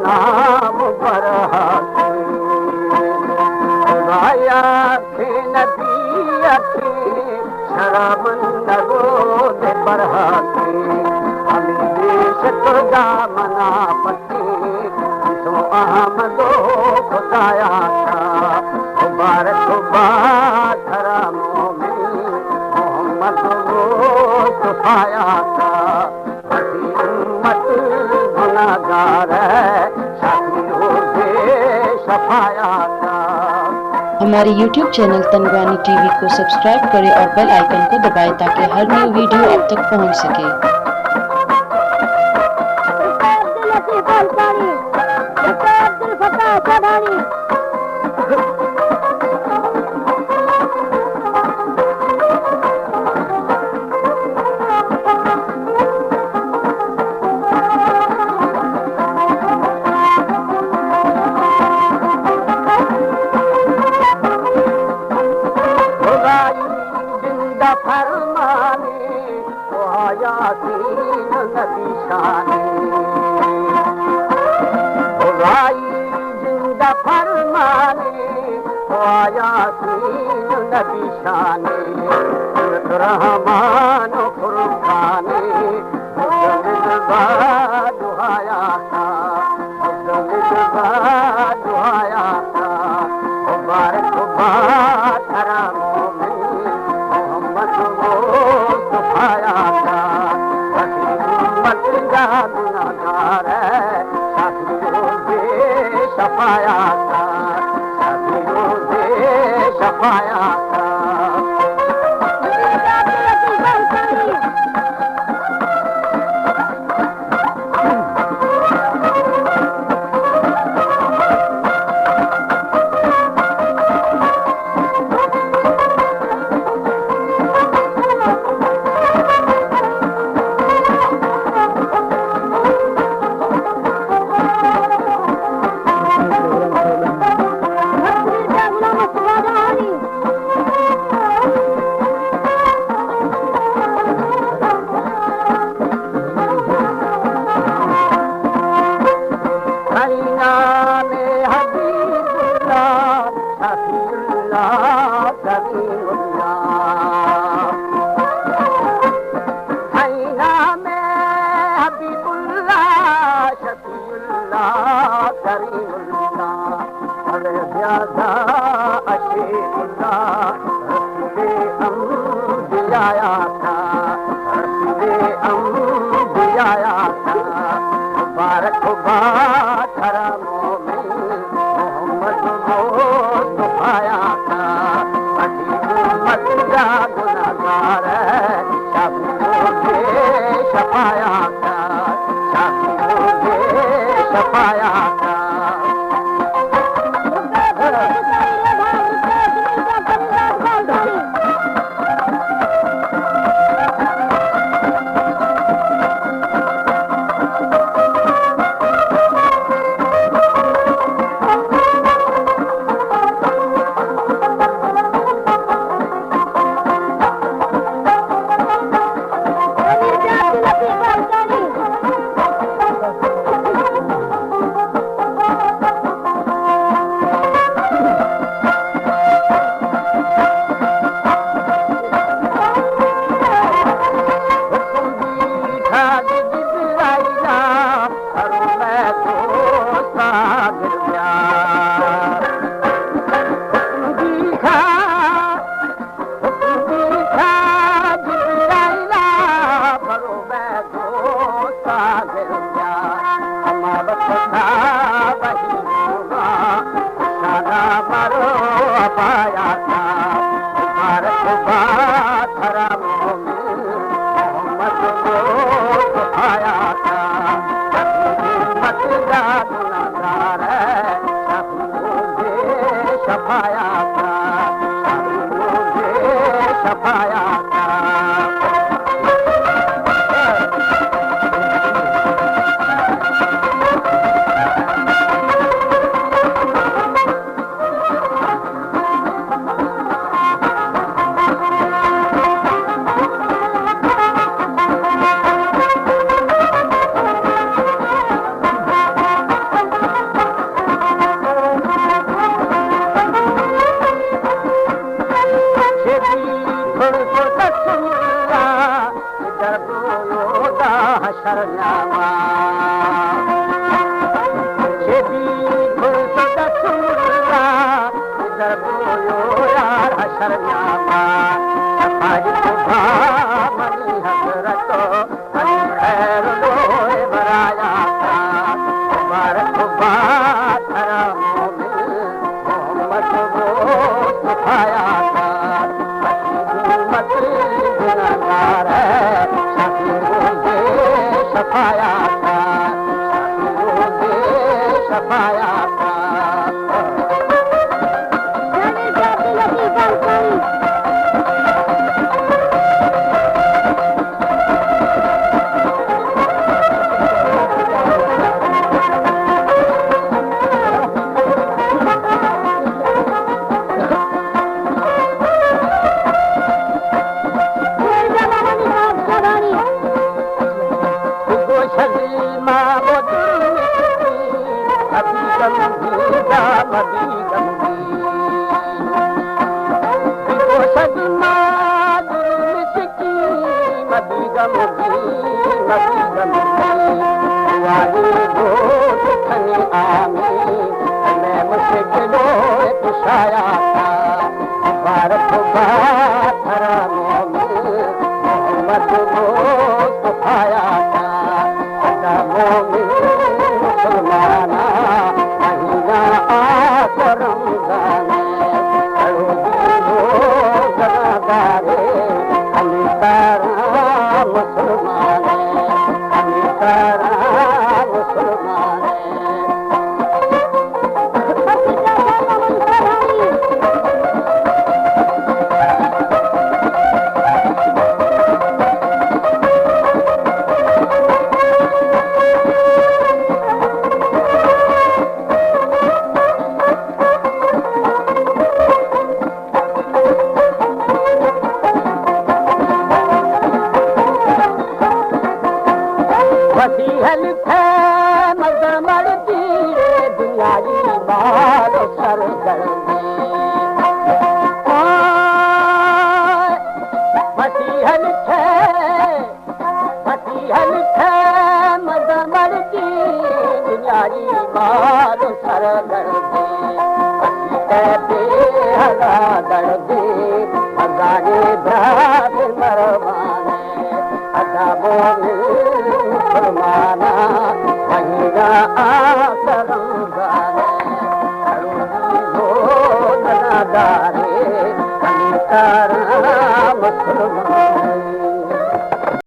नाम बरहाके वाया खे नदी अखे शराब नगो दे बरहाके अली देश तो दामना पति तो अहमदो खुदाया था मुबारक बाधरा मोमिन मोहम्मद मुस्तफाया था उम्मत गुनाहगार शाफी रोज़े शफाया था। हमारे YouTube चैनल तनवानी टीवी को सब्सक्राइब करें और बेल आइकन को दबाएं ताकि हर न्यू वीडियो आप तक पहुंच सके। फरमाने वो यासीन नबी शाने भाई जिंदा फरमाने वो यासीन नबी शाने रहमान फुरकाने दुहाया था दुहाया था मुबारक बाधरा सफाया था उम्मत का गुनाहगार शाफी रोज़े शफाया था शाफी रोज़े शफाया था। मुबारक बाधरा मोमिन मोहम्मद मुस्तफाया था उम्मत का गुनाहगार शाफी रोज़े शफाया था शाफी रोज़े शफाया था। पाया था मुसलमान